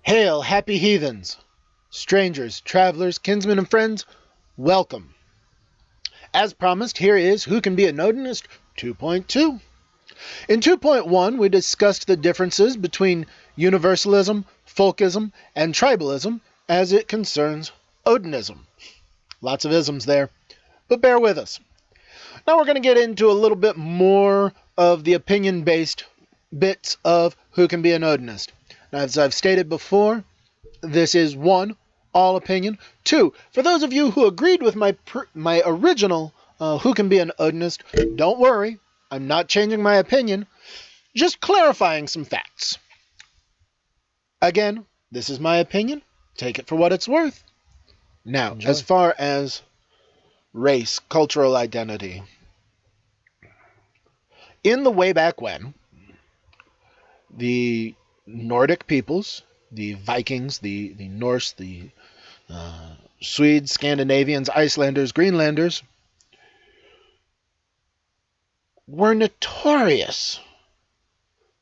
Hail, happy heathens! Strangers, travelers, kinsmen, and friends, welcome. As promised, here is Who Can Be an Odinist 2.2. In 2.1, we discussed the differences between universalism, folkism, and tribalism as it concerns Odinism. Lots of isms there, but bear with us. Now we're going to get into a little bit more of the opinion-based bits of Who Can Be an Odinist. Now, as I've stated before, this is 1, all opinion. 2, for those of you who agreed with my original Who Can Be an Odinist, don't worry, I'm not changing my opinion, just clarifying some facts. Again, this is my opinion. Take it for what it's worth. Now, Enjoy. As far as race, cultural identity, in the way back when, the Nordic peoples, the Vikings, the Norse, the Swedes, Scandinavians, Icelanders, Greenlanders, were notorious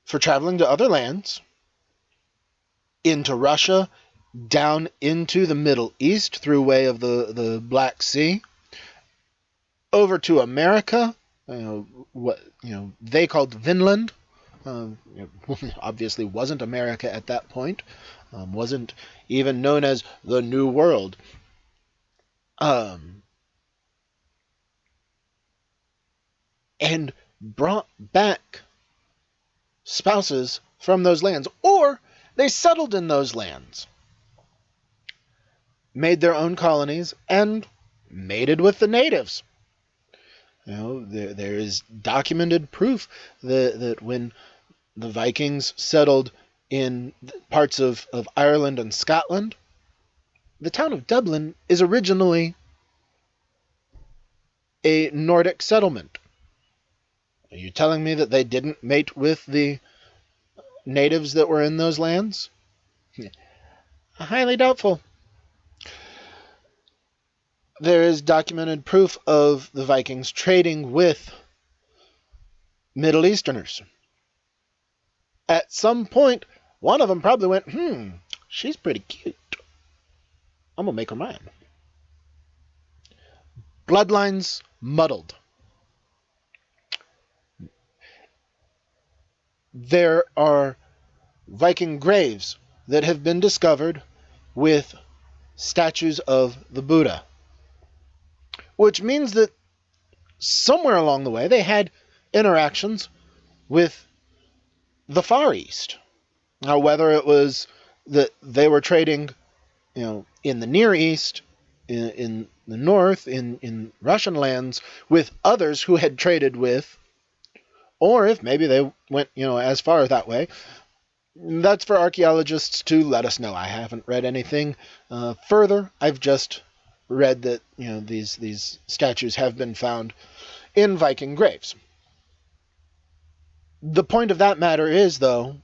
for traveling to other lands, into Russia, down into the Middle East through way of the Black Sea, over to America, what they called Vinland. Obviously wasn't America at that point, wasn't even known as the New World. And brought back spouses from those lands, or they settled in those lands, made their own colonies, and mated with the natives. There is documented proof that when the Vikings settled in parts of Ireland and Scotland, the town of Dublin is originally a Nordic settlement. Are you telling me that they didn't mate with the natives that were in those lands? Highly doubtful. There is documented proof of the Vikings trading with Middle Easterners. At some point, one of them probably went, she's pretty cute. I'm going to make her mine. Bloodlines muddled. There are Viking graves that have been discovered with statues of the Buddha, which means that somewhere along the way they had interactions with the Far East. Now, whether it was that they were trading, in the Near East, in the North, in Russian lands, with others who had traded with, or if maybe they went, as far that way, that's for archaeologists to let us know. I haven't read anything further. I've just read that, these statues have been found in Viking graves. The point of that matter is, though,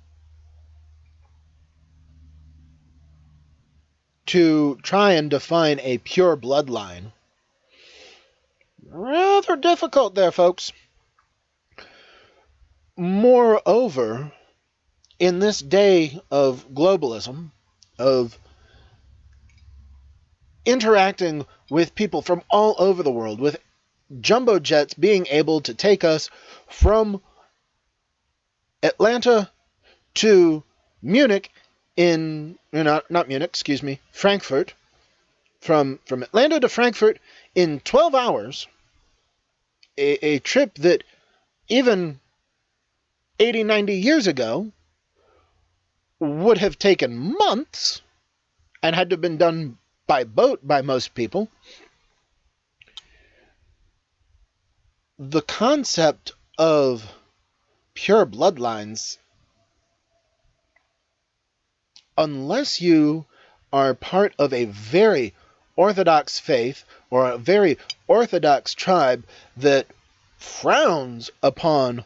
to try and define a pure bloodline, rather difficult there, folks. Moreover, in this day of globalism, of interacting with people from all over the world, with jumbo jets being able to take us from Atlanta to Munich Frankfurt, from Atlanta to Frankfurt in 12 hours, a trip that even 80, 90 years ago would have taken months and had to have been done by boat by most people. The concept of pure bloodlines, unless you are part of a very orthodox faith or a very orthodox tribe that frowns upon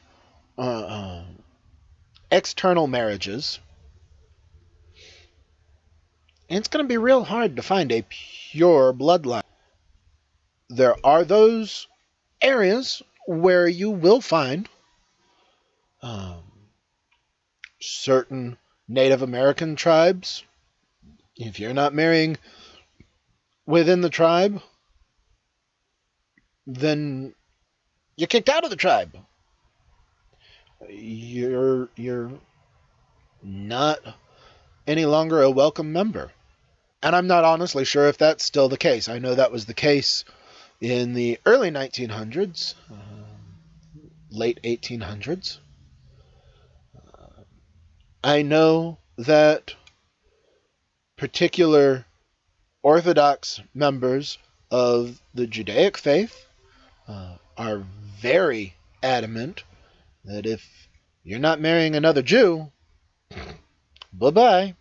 external marriages, it's going to be real hard to find a pure bloodline. There are those areas where you will find certain Native American tribes If you're not marrying within the tribe, then you're kicked out of the tribe. You're not any longer a welcome member. And I'm not honestly sure if that's still the case. I know that was the case in the early 1900s, late 1800s. I know that particular Orthodox members of the Judaic faith are very adamant that if you're not marrying another Jew, bye-bye.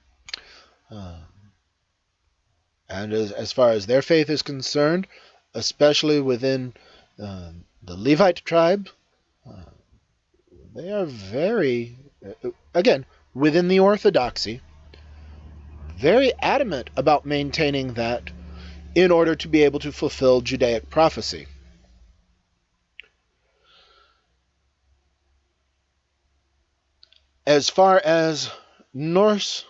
And as far as their faith is concerned, especially within the Levite tribe, they are very, again, within the Orthodoxy, very adamant about maintaining that in order to be able to fulfill Judaic prophecy. As far as Norse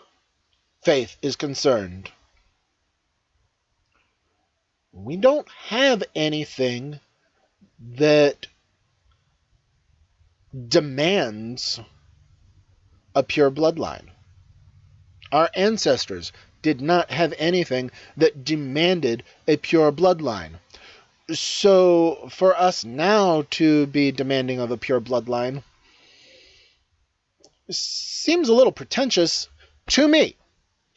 faith is concerned, we don't have anything that demands a pure bloodline. Our ancestors did not have anything that demanded a pure bloodline. So for us now to be demanding of a pure bloodline seems a little pretentious to me.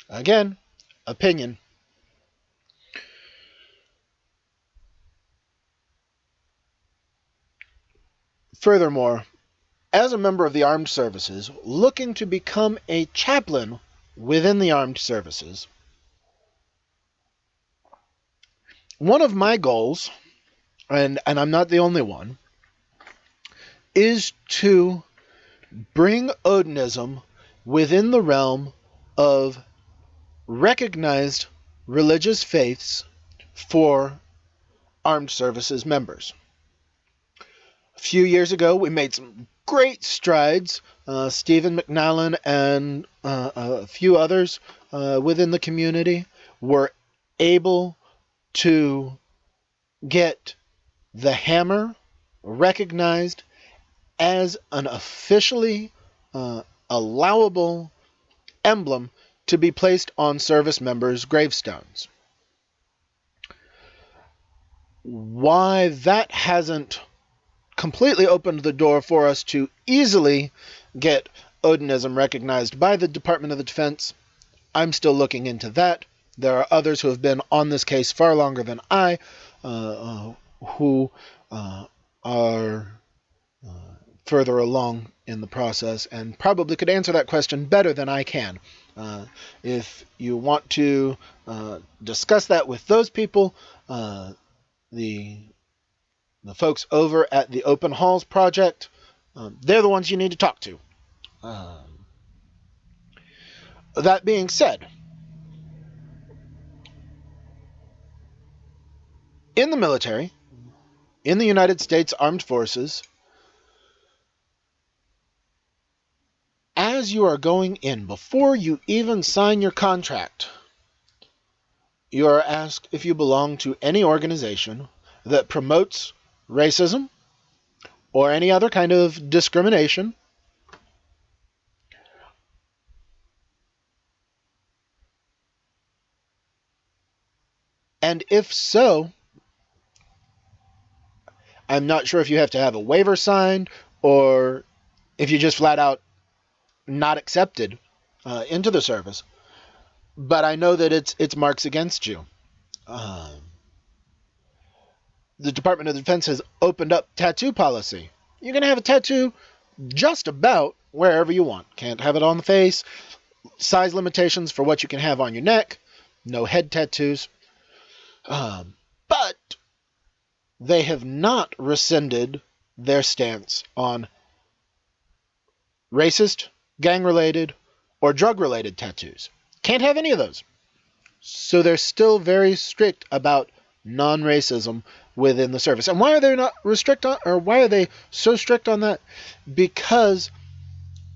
Again, opinion. Furthermore, as a member of the armed services looking to become a chaplain within the armed services, one of my goals, and I'm not the only one, is to bring Odinism within the realm of recognized religious faiths for armed services members. A few years ago, we made some great strides. Stephen McNallen and a few others within the community were able to get the hammer recognized as an officially allowable emblem to be placed on service members' gravestones. Why that hasn't completely opened the door for us to easily get Odinism recognized by the Department of Defense, I'm still looking into that. There are others who have been on this case far longer than I, who are further along in the process and probably could answer that question better than I can. If you want to discuss that with those people, the folks over at the Open Halls Project, they're the ones you need to talk to. That being said, in the military, in the United States Armed Forces, as you are going in, before you even sign your contract, you are asked if you belong to any organization that promotes racism or any other kind of discrimination, and if so, I'm not sure if you have to have a waiver signed or if you just flat out not accepted into the service, but I know that it's marks against you. The Department of Defense has opened up tattoo policy. You can have a tattoo just about wherever you want. Can't have it on the face. Size limitations for what you can have on your neck. No head tattoos. But they have not rescinded their stance on racist, gang-related, or drug-related tattoos. Can't have any of those. So they're still very strict about non-racism within the service. And why are they not why are they so strict on that? Because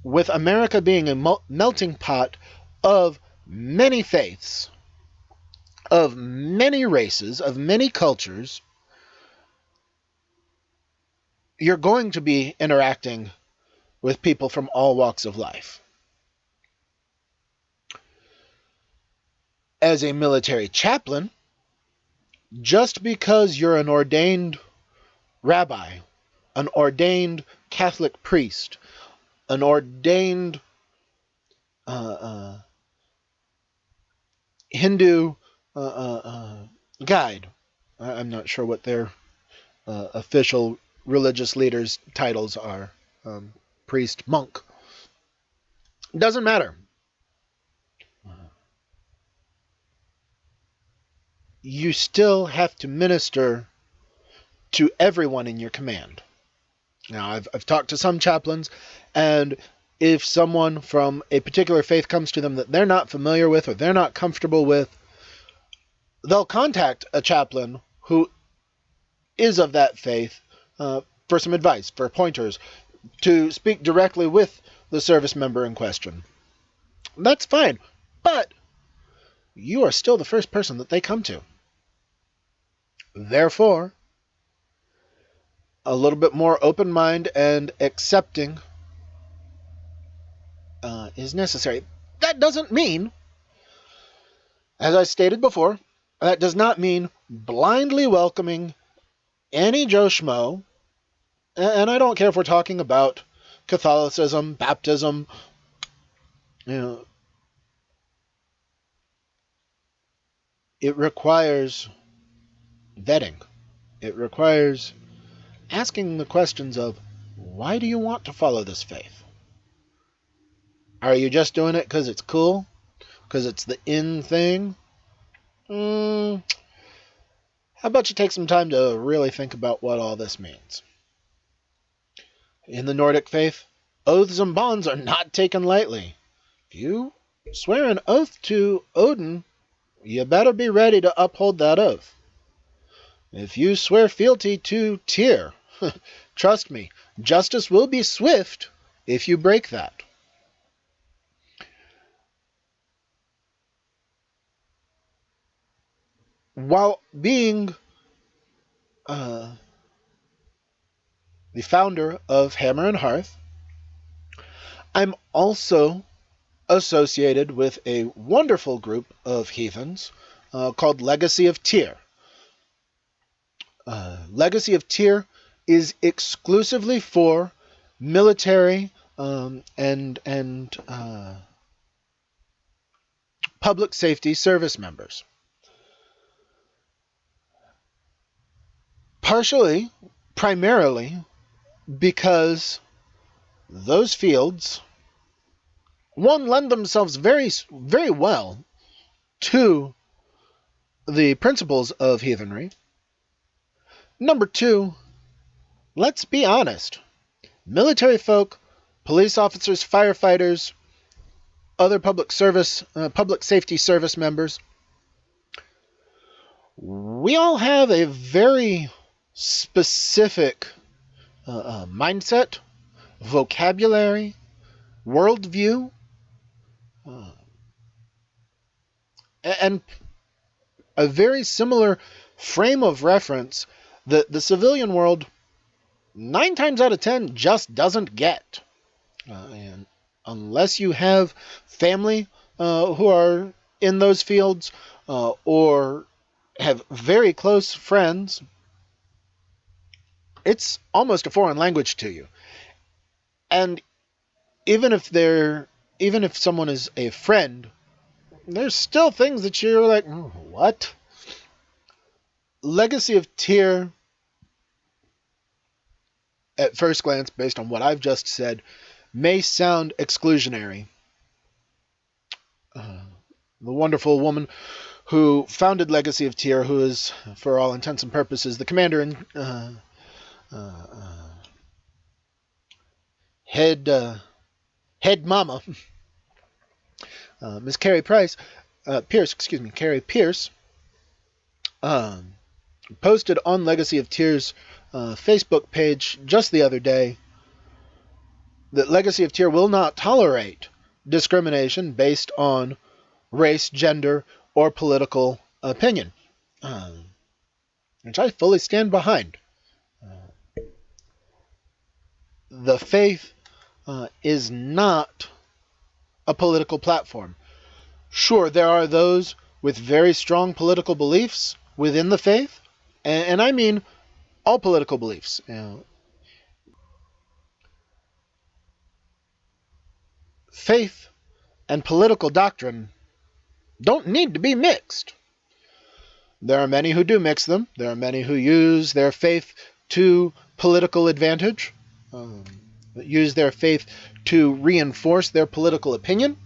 with America being a melting pot of many faiths, of many races, of many cultures, you're going to be interacting with people from all walks of life. As a military chaplain, just because you're an ordained rabbi, an ordained Catholic priest, an ordained Hindu guide, I'm not sure what their official religious leaders' titles are, priest, monk, doesn't matter. You still have to minister to everyone in your command. Now, I've talked to some chaplains, and if someone from a particular faith comes to them that they're not familiar with or they're not comfortable with, they'll contact a chaplain who is of that faith for some advice, for pointers, to speak directly with the service member in question. That's fine, but you are still the first person that they come to. Therefore, a little bit more open mind and accepting is necessary. That doesn't mean, as I stated before, that does not mean blindly welcoming any Joe Schmo, and I don't care if we're talking about Catholicism, baptism, it requires vetting. It requires asking the questions of, why do you want to follow this faith? Are you just doing it because it's cool? Because it's the in thing? How about you take some time to really think about what all this means? In the Nordic faith, oaths and bonds are not taken lightly. If you swear an oath to Odin, you better be ready to uphold that oath. If you swear fealty to Tyr, trust me, justice will be swift if you break that. While being the founder of Hammer and Hearth, I'm also associated with a wonderful group of heathens called Legacy of Tyr. Legacy of Tyr is exclusively for military and public safety service members. Primarily, because those fields, one, lend themselves very, very well to the principles of heathenry. Number two, let's be honest. Military folk, police officers, firefighters, other public safety service members, we all have a very specific mindset, vocabulary, worldview, and a very similar frame of reference that the civilian world 9 times out of 10 just doesn't get. And unless you have family who are in those fields or have very close friends, it's almost a foreign language to you. And even if someone is a friend, there's still things that you're like, what? Legacy of Tyr, at first glance, based on what I've just said, may sound exclusionary. The wonderful woman who founded Legacy of Tyr, who is, for all intents and purposes, the commander and head mama, Miss Carrie Pierce, posted on Legacy of Tyr's Facebook page just the other day that Legacy of Tyr will not tolerate discrimination based on race, gender, or political opinion, which I fully stand behind. The faith is not a political platform. Sure, there are those with very strong political beliefs within the faith, and I mean all political beliefs. Faith and political doctrine don't need to be mixed. There are many who do mix them. There are many who use their faith to political advantage, use their faith to reinforce their political opinion.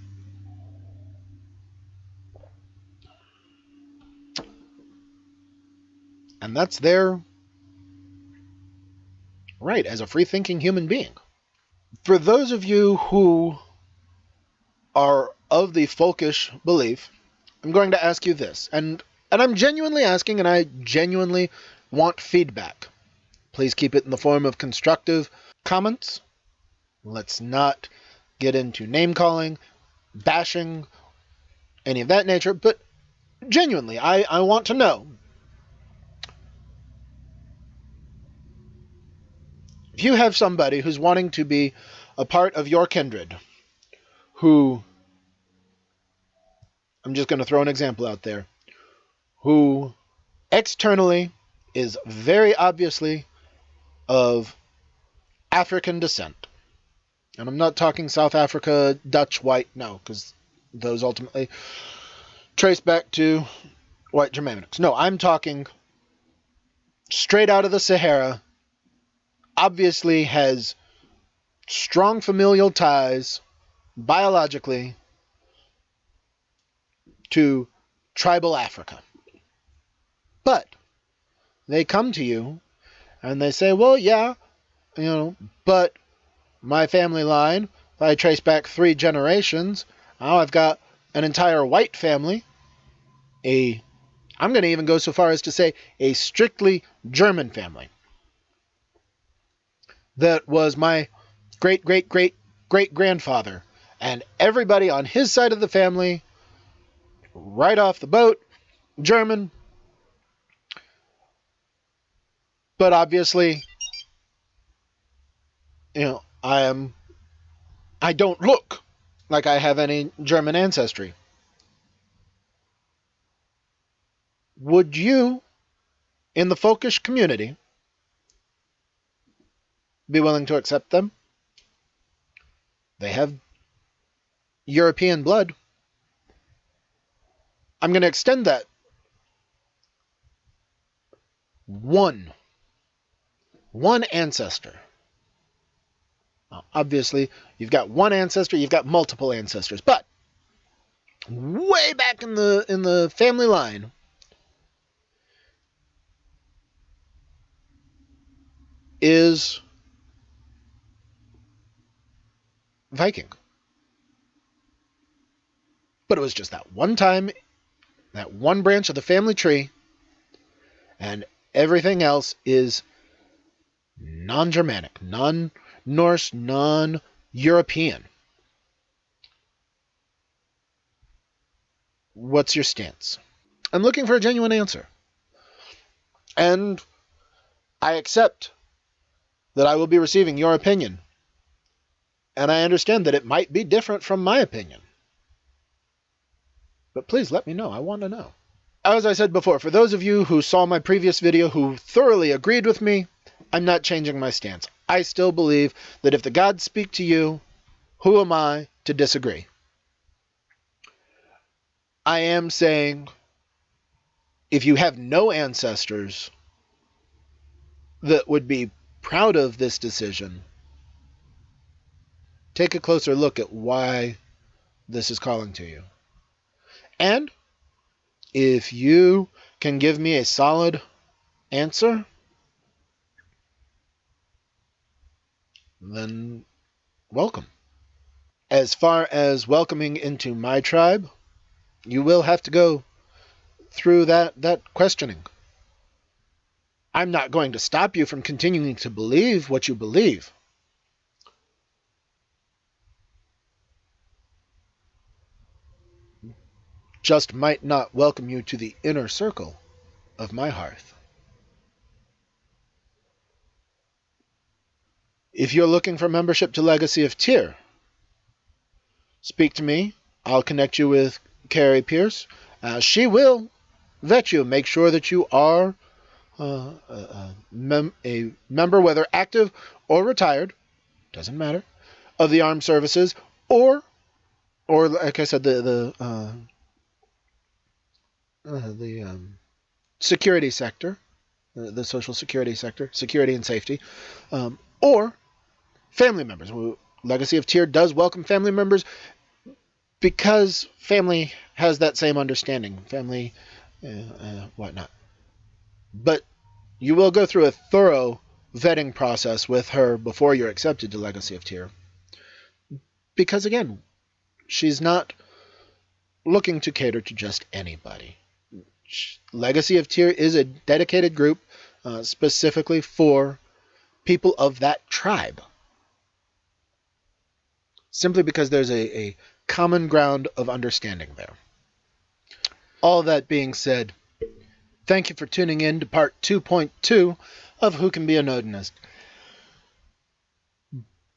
And that's their right as a free-thinking human being. For those of you who are of the Folkish belief, I'm going to ask you this, and I'm genuinely asking, and I genuinely want feedback. Please keep it in the form of constructive comments. Let's not get into name-calling, bashing, any of that nature, but genuinely, I want to know. If you have somebody who's wanting to be a part of your kindred, who, I'm just going to throw an example out there, who externally is very obviously of African descent. And I'm not talking South Africa, Dutch, white, no, because those ultimately trace back to white Germanics. No, I'm talking straight out of the Sahara, obviously has strong familial ties biologically to tribal Africa. But they come to you and they say, well, yeah, but my family line, if I trace back 3 generations, now I've got an entire white family, I'm going to even go so far as to say a strictly German family. That was my great-great-great-great-grandfather. And everybody on his side of the family, right off the boat, German. But obviously, I don't look like I have any German ancestry. Would you, in the Folkish community, be willing to accept them? They have European blood. I'm going to extend that. One ancestor. Now, obviously, you've got one ancestor, you've got multiple ancestors, but way back in the family line, is Viking. But it was just that one time, that one branch of the family tree, and everything else is non-Germanic, non-Norse, non-European. What's your stance? I'm looking for a genuine answer. And I accept that I will be receiving your opinion. And I understand that it might be different from my opinion. But please let me know. I want to know. As I said before, for those of you who saw my previous video who thoroughly agreed with me, I'm not changing my stance. I still believe that if the gods speak to you, who am I to disagree? I am saying, if you have no ancestors that would be proud of this decision, take a closer look at why this is calling to you. And if you can give me a solid answer, then welcome. As far as welcoming into my tribe, you will have to go through that questioning. I'm not going to stop you from continuing to believe what you believe. just might not welcome you to the inner circle of my hearth. If you're looking for membership to Legacy of Tyr, speak to me. I'll connect you with Carrie Pierce. She will vet you, make sure that you are a member, whether active or retired, doesn't matter, of the armed services, or like I said, the security sector, the social security sector, security and safety, or family members. Legacy of Tyr does welcome family members because family has that same understanding, family, whatnot. But you will go through a thorough vetting process with her before you're accepted to Legacy of Tyr. Because again, she's not looking to cater to just anybody. Legacy of Tyr is a dedicated group specifically for people of that tribe. Simply because there's a common ground of understanding there. All that being said, thank you for tuning in to part 2.2 of Who Can Be an Odinist.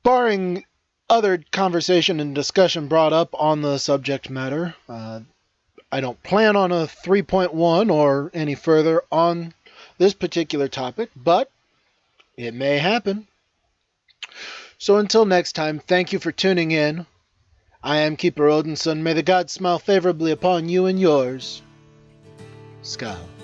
Barring other conversation and discussion brought up on the subject matter, I don't plan on a 3.1 or any further on this particular topic, but it may happen. So until next time, thank you for tuning in. I am Keeper Odinson. May the gods smile favorably upon you and yours. Skull.